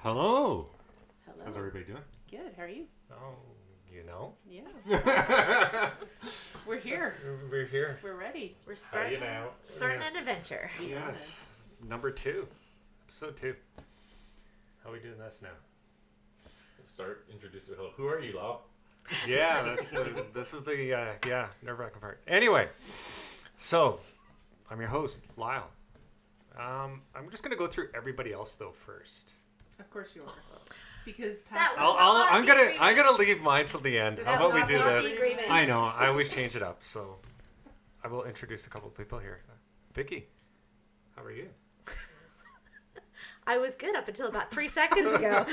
Hello. Hello. How's everybody doing? Good. How are you? Oh, you know. Yeah. We're here. We're here. We're ready. We're starting an adventure. Yes. Number 2. Episode 2. How are we doing this now? Start introducing who are you, Lau? Yeah, this is the nerve-wracking part. Anyway, so I'm your host, Lyle. I'm just gonna go through everybody else though first. Of course you are. Because I'm gonna leave mine till the end. How about we do this? Agreement. I know. I always change it up, so I will introduce a couple of people here. Vicki, how are you? I was good up until about 3 seconds ago.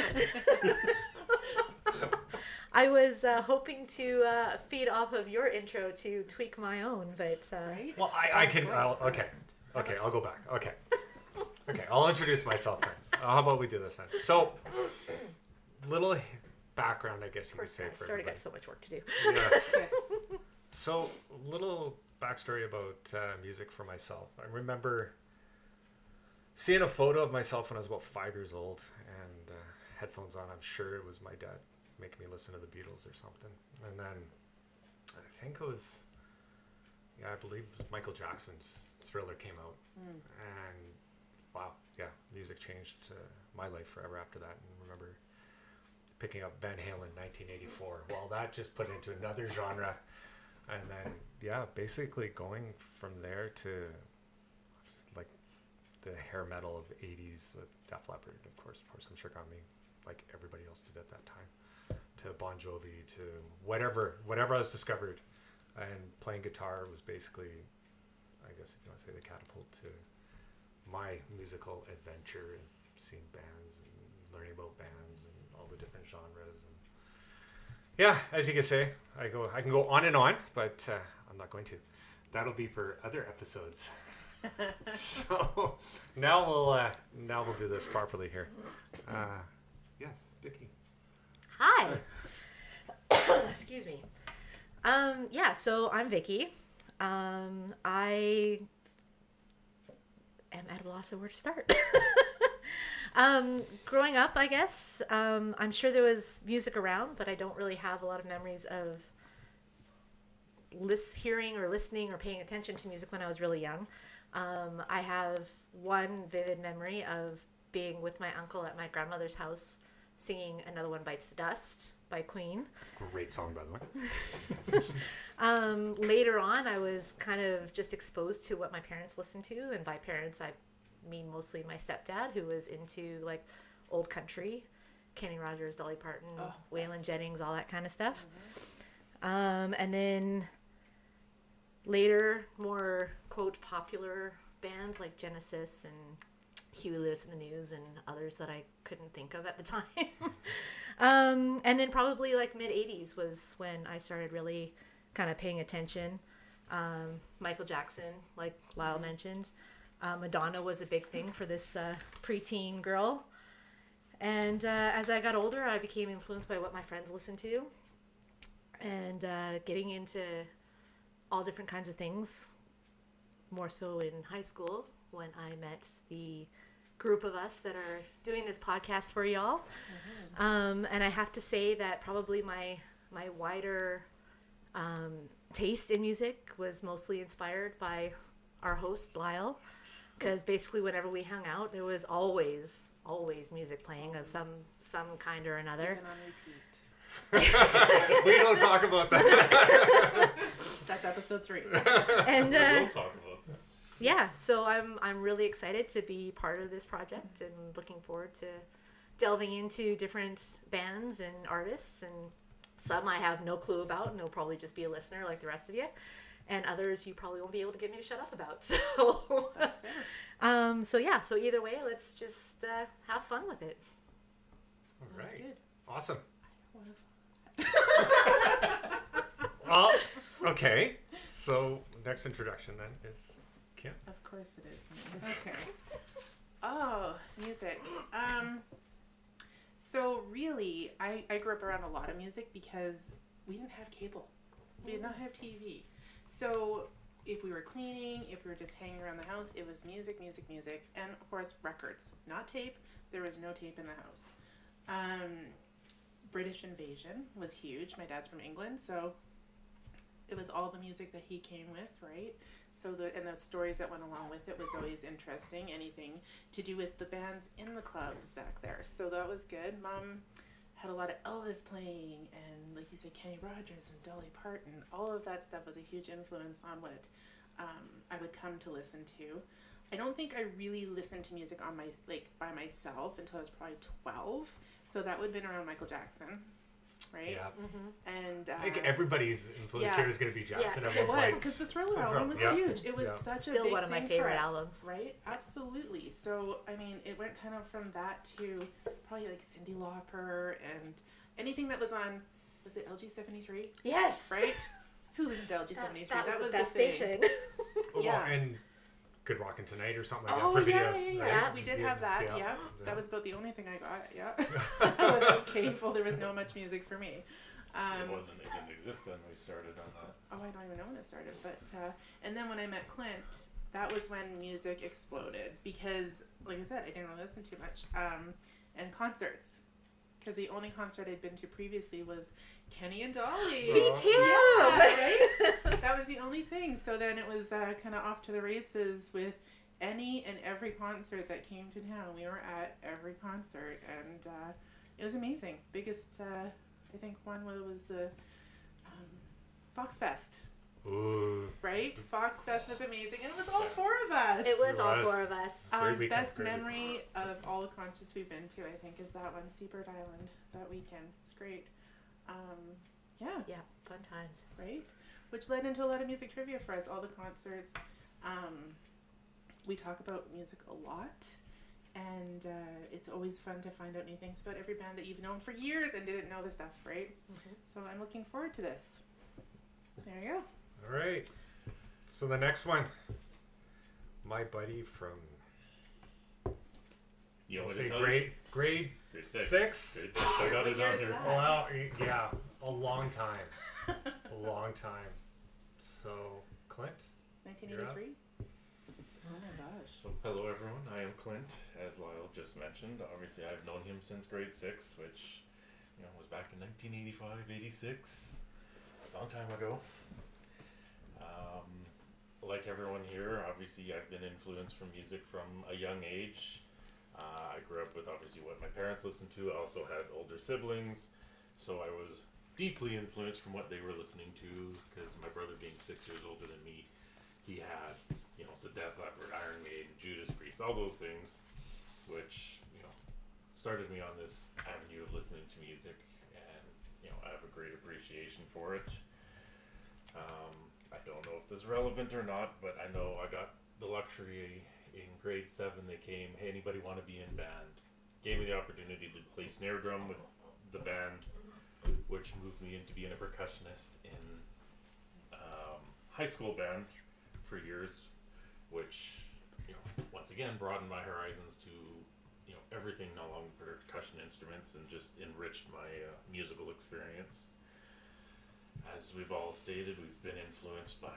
I was hoping to feed off of your intro to tweak my own, but right? Well, I can. Okay, I'll go back. Okay, I'll introduce myself then. How about we do this then? So, little background, I guess you could say, for already everybody. got so much work to do. Yes. Yes. So, little backstory about music for myself. I remember seeing a photo of myself when I was about 5 years old and headphones on. I'm sure it was my dad making me listen to the Beatles or something. And then I think it was, I believe Michael Jackson's Thriller came out. And wow, music changed my life forever after that. And I remember picking up Van Halen 1984. Well, that just put it into another genre. And then, basically going from there to like the hair metal of the 80s with Def Leppard, of course, I'm sure got me like everybody else did at that time, to Bon Jovi, to whatever I was discovered. And playing guitar was basically, I guess if you want to say, the catapult to my musical adventure and seeing bands and learning about bands and all the different genres. And as you can say, I can go on and on, but I'm not going to. That'll be for other episodes. So now we'll do this properly here. Yes, Vicki. Hi. Excuse me. So I'm Vicki. I am at a loss of where to start. Growing up, I guess, I'm sure there was music around, but I don't really have a lot of memories of hearing or listening or paying attention to music when I was really young. I have one vivid memory of being with my uncle at my grandmother's house singing Another One Bites the Dust by Queen. Great song, by the way. Later on, I was kind of just exposed to what my parents listened to, and by parents, I mean mostly my stepdad, who was into like old country, Kenny Rogers, Dolly Parton, Waylon Jennings, all that kind of stuff. Mm-hmm. And then later, more quote popular bands like Genesis and Huey Lewis and the News and others that I couldn't think of at the time. And then probably like mid 80s was when I started really kind of paying attention. Michael Jackson, like Lyle mentioned. Madonna was a big thing for this preteen girl. And as I got older, I became influenced by what my friends listened to. And getting into all different kinds of things, more so in high school when I met the group of us that are doing this podcast for y'all. Mm-hmm. And I have to say that probably my wider taste in music was mostly inspired by our host, Lyle, because basically whenever we hung out, there was always music playing of some kind or another. Even on repeat. We don't talk about that. That's episode 3. And We'll talk about that. yeah, so I'm really excited to be part of this project and looking forward to delving into different bands and artists, and some I have no clue about and will probably just be a listener like the rest of you, and others you probably won't be able to get me to shut up about. So That's fair. So either way, let's just have fun with it. All That's right. good. Awesome. What if- Well, okay. So next introduction then is Kim. Of course it is me. Okay. Oh, music. So really, I grew up around a lot of music because we didn't have cable. We did not have TV. So if we were cleaning, if we were just hanging around the house, it was music, and of course records. Not tape. There was no tape in the house. British invasion was huge. My dad's from England, so it was all the music that he came with, right? So the stories that went along with it was always interesting. Anything to do with the bands in the clubs back there. So that was good. Mom had a lot of Elvis playing, and like you said, Kenny Rogers and Dolly Parton. All of that stuff was a huge influence on what I would come to listen to. I don't think I really listened to music on by myself until I was probably 12. So that would have been around Michael Jackson, right? Yeah. And I think everybody's influence here is going to be Jackson. it was, because the Thriller album was huge. It was such a still big one of my thing favorite for us, albums, right? Absolutely. So I mean, it went kind of from that to probably like Cyndi Lauper and anything that was on. Was it LG-73? Yes. Right. Who listened to LG-73? That was the best thing. station. Yeah. And Good Rockin' Tonight or something like that for videos. Yeah. We did have that. Yeah. That was about the only thing I got. Yeah. Without cable, there was no much music for me. It didn't exist when we started on that. Oh, I don't even know when it started. But and then when I met Clint, that was when music exploded because, like I said, I didn't really listen too much. And concerts. Because the only concert I'd been to previously was Kenny and Dolly. Me too. Yeah, right? That was the only thing. So then it was kind of off to the races with any and every concert that came to town. We were at every concert, and it was amazing. Biggest, I think, one was the Fox Fest. Ooh. Right? Fox Fest was amazing, and it was all four of us. It was all four of us. Best memory of all the concerts we've been to, I think, is that one, Seabird Island, that weekend. It's great. Yeah, fun times. Right? Which led into a lot of music trivia for us, all the concerts. We talk about music a lot, and it's always fun to find out new things about every band that you've known for years and didn't know the stuff, right? Mm-hmm. So I'm looking forward to this. There you go. All right. So the next one, my buddy from grade six. Grade 6. I got it on here. Well, yeah, a long time. A long time. So, Clint? 1983? Oh my gosh. So, hello everyone. I am Clint, as Lyle just mentioned. Obviously, I've known him since grade 6, which, was back in 1985, 86. A long time ago. Like everyone here, obviously I've been influenced from music from a young age. I grew up with obviously what my parents listened to. I also had older siblings, so I was deeply influenced from what they were listening to, because my brother being 6 years older than me, he had, the Def Leppard, Iron Maiden, Judas Priest, all those things, which, started me on this avenue of listening to music, and, I have a great appreciation for it. I don't know if this is relevant or not, but I know I got the luxury in grade 7. They came, hey, anybody want to be in band? Gave me the opportunity to play snare drum with the band, which moved me into being a percussionist in high school band for years, which once again broadened my horizons to everything along percussion instruments and just enriched my musical experience. As we've all stated, we've been influenced by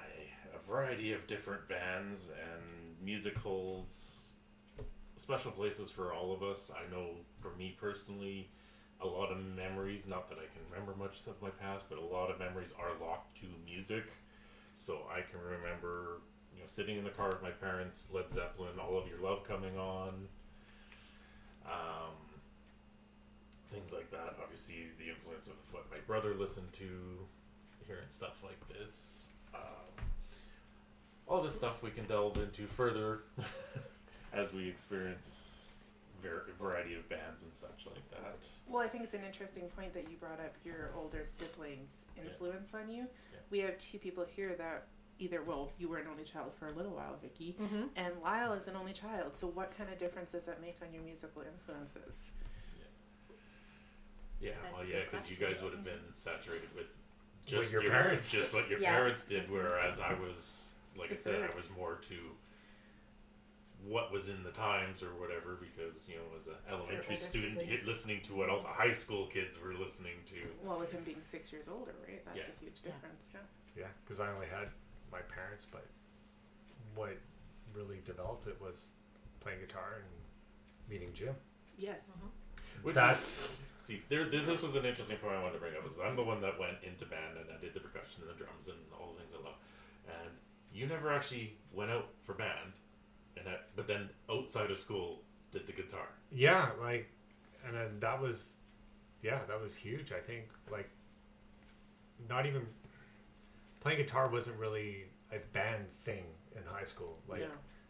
a variety of different bands, and music holds special places for all of us. I know for me personally, a lot of memories, not that I can remember much of my past, but a lot of memories are locked to music. So I can remember, sitting in the car with my parents, Led Zeppelin, All of Your Love coming on, things like that. Obviously, the influence of what my brother listened to, hearing stuff like this. All this stuff we can delve into further as we experience variety of bands and such like that. Well, I think it's an interesting point that you brought up your older siblings' influence on you. Yeah. We have two people here that you were an only child for a little while, Vicki, and Lyle is an only child. So what kind of difference does that make on your musical influences? Because you guys would have been saturated with just your parents. Just what your parents did, whereas I was, like I said, I was more to what was in the times or whatever, because, as an elementary student, listening to what all the high school kids were listening to. Well, with him being 6 years older, right? That's a huge difference, Yeah, because I only had my parents, but what really developed it was playing guitar and meeting Jim. Yes. That's See, this was an interesting point I wanted to bring up. Is I'm the one that went into band and I did the percussion and the drums and all the things I love. And you never actually went out for band, but then outside of school did the guitar. yeah, like, and then that was huge. I think like not even playing guitar wasn't really a band thing in high school. Like No.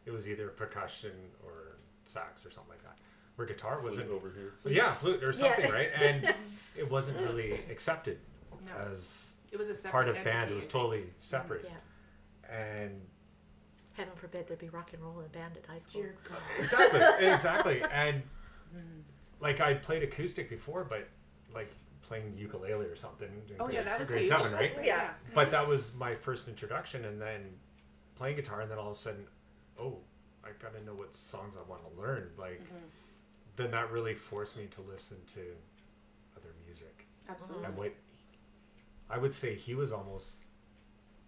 it was either percussion or sax or something like that. Where guitar wasn't Flute over here. yeah, flute or something, Yeah. right? And it wasn't really accepted No. as It was a separate part of entity, band. It was I think. totally separate. Yeah. And Heaven forbid there'd be rock and roll in a band at high school. Dear God. exactly. And like I played acoustic before, but like playing ukulele or something. In Oh, yeah, that was grade huge. 7, right? Yeah. But that was my first introduction, and then playing guitar, and then all of a sudden, oh, I gotta know what songs I want to learn. Like, then that really forced me to listen to other music. Absolutely. And what I would say he was almost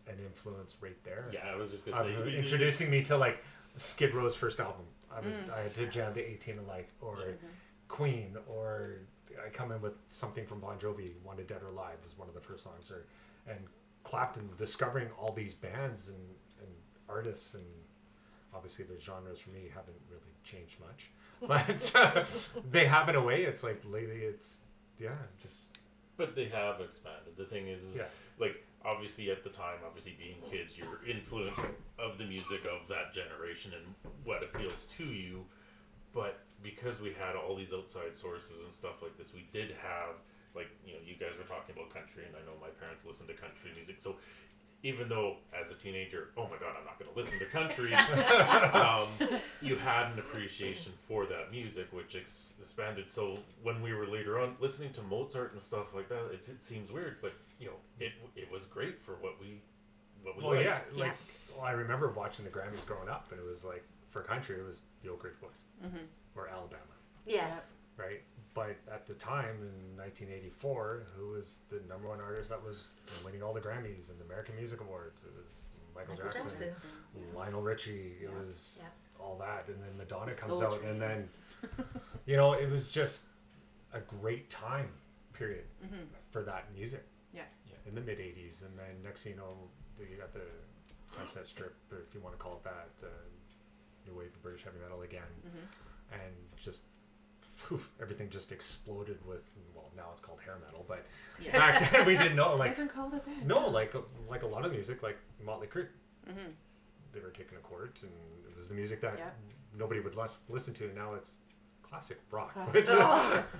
an influence right there. Yeah, I was just gonna Of say introducing me to like Skid Row's first album. I had to jam to 18 to Life or Queen, or I come in with something from Bon Jovi, Wanted Dead or Alive was one of the first songs, and Clapton, discovering all these bands and artists, and obviously the genres for me haven't really changed much, but they have in a way. It's like lately it's just But they have expanded. The thing is Yeah. like obviously at the time, obviously being kids, your influence of the music of that generation and what appeals to you. But because we had all these outside sources and stuff like this, we did have, like, you know, you guys were talking about country, and I know my parents listened to country music. So even though as a teenager, oh my God, I'm not going to listen to country, you had an appreciation for that music, which expanded. So when we were later on listening to Mozart and stuff like that, it seems weird, but you know, it was great for what we well, liked. yeah, like Yeah. well, I remember watching the Grammys growing up, and it was like for country, it was the Oak Ridge Boys or Alabama, Yes. right? But at the time in 1984, who was the number one artist that was winning all the Grammys and the American Music Awards? It was Michael Jackson, Lionel Richie. It was all that, and then Madonna comes out, and then you know, it was just a great time period for that music. Yeah. In the mid '80s, and then next thing you know, you got the Sunset Strip, or if you want to call it that, new wave of British heavy metal again, and just everything just exploded with. Well, now it's called hair metal, but back then we didn't know. Like, Wasn't called it that. no, like a lot of music, like Motley Crue, they were taking a chord, and it was the music that nobody would listen to. Now it's classic rock. Classic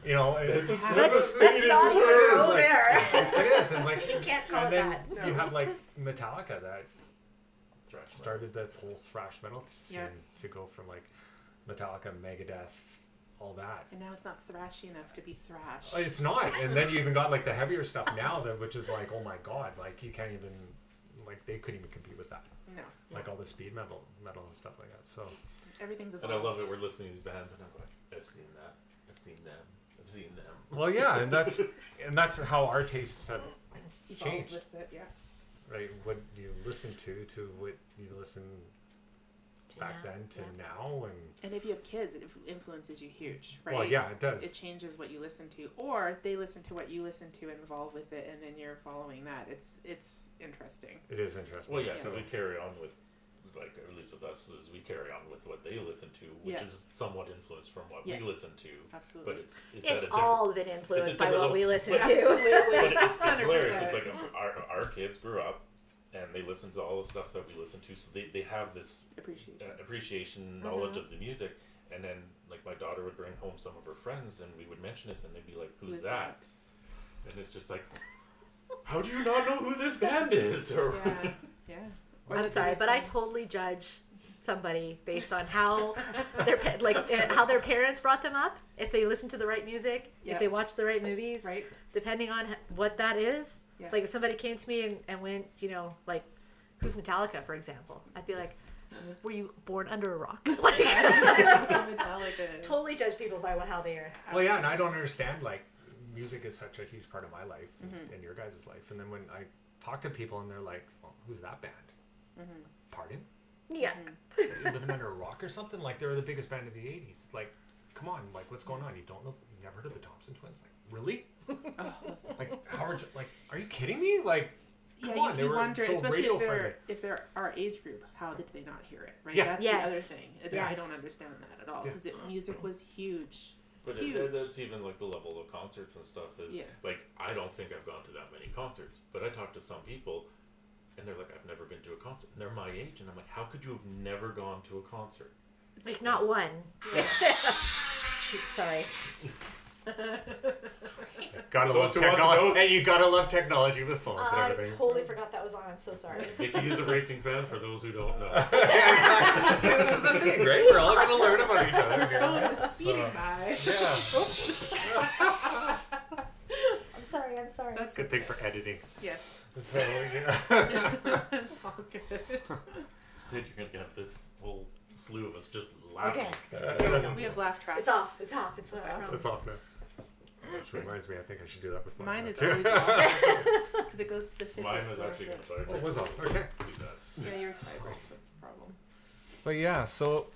You know, Let's not even go there. It is, and like You can't call and it then that. you have like Metallica that Thrash started this whole thrash metal scene Yeah. to go from like Metallica, Megadeth, all that. And now it's not thrashy enough to be thrash. It's not, and then you even got like the heavier stuff now, that which is like, oh my god, like you can't even, like they couldn't even compete with that, No. like all the speed metal and stuff like that. So Everything's And evolved. I love it. We're listening to these bands, and I'm like, I've seen that. I've seen them. I've seen them. well, yeah, and that's how our tastes have Evolved changed. with it, yeah. Right, what you listen to what you listen back now, then to now, and And if you have kids, it influences you huge, right? well, yeah, it does. It changes what you listen to, or they listen to what you listen to and evolve with it, and then you're following that. It's interesting. It is interesting. Well, yeah. Yeah. So we carry on with, like, at least with us, is we carry on with what they listen to, which Yeah. is somewhat influenced from what Yeah. we listen to. Absolutely. But it's It's at a all been influenced it's a by different what we level. listen But- to. Absolutely. But it's hilarious. 100%. It's like our kids grew up and they listen to all the stuff that we listen to, so they have this Appreciation. appreciation, knowledge of the music. And then, like, my daughter would bring home some of her friends, and we would mention this, and they'd be like, "Who's that?" And it's just like, how do you not know who this band is? Or Yeah, yeah. Or I'm the sorry, but I song. totally judge somebody based on how how their parents brought them up. If they listen to the right music, Yeah. if they watch the right movies, Right. depending on what that is. Yeah. Like if somebody came to me and went, you know, like, who's Metallica, for example, I'd be like, were you born under a rock? Like, Metallica is- totally judge people by how they are. Well, yeah, and I don't understand, like, music is such a huge part of my life and your guys' life. And then when I talk to people and they're like, well, who's that band? Pardon? Yeah. You're living under a rock or something? Like, they were the biggest band of the 80s. Like, come on, like, what's going on? You don't know? You never heard of the Thompson Twins? Like, really? Oh, Like, Howard? Like, are you kidding me? Like, come on, they you were wonder, so especially radio-friendly. if they're our age group, how did they not hear it? Right. Yeah. That's Yes. the other thing. I Yes. don't understand that at all Yeah. because music was huge. But Huge. that's even like the level of concerts and stuff is Yeah. like I don't think I've gone to that many concerts, but I talk to some people, and they're like, I've never been to a concert. And they're my age, and I'm like, how could you have never gone to a concert? Like not one. Yeah. Shoot, sorry. Gotta Those love who want to technology. go- Hey, you gotta love technology with phones and I everything. totally forgot that was on. I'm so sorry. Vicki is a racing fan, for those who don't know. Yeah, exactly. See, this is the thing, right? We're all gonna learn about each other. The here. phone was speeding So, by. Yeah. I'm sorry. I'm sorry. That's Good thing for editing. Yes. So, yeah. It's all good. Instead, you're going to get this whole slew of us just laughing. We have laugh tracks. It's off. It's off. It's off. It's off now. Which reminds me, I think I should do that with Mine now, is too. always off because it goes to the fidgets. Mine was so actually good. good. Oh, it was off. Okay. Do that. Yeah, yours vibrates. That's the problem. But yeah, so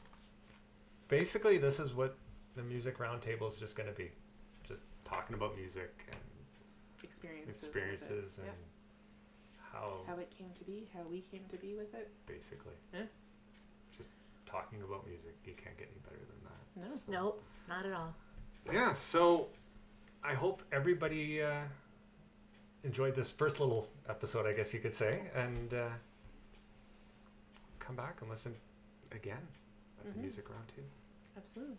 basically, this is what the music roundtable is just going to be, just talking about music and Experiences. experiences and Yeah. How it came to be, how we came to be with it. basically, Yeah. just talking about music. You can't get any better than that. No. So- Nope. Not at all. Yeah, so I hope everybody enjoyed this first little episode, I guess you could say, and come back and listen again at the Mhm. Music Round too. Absolutely.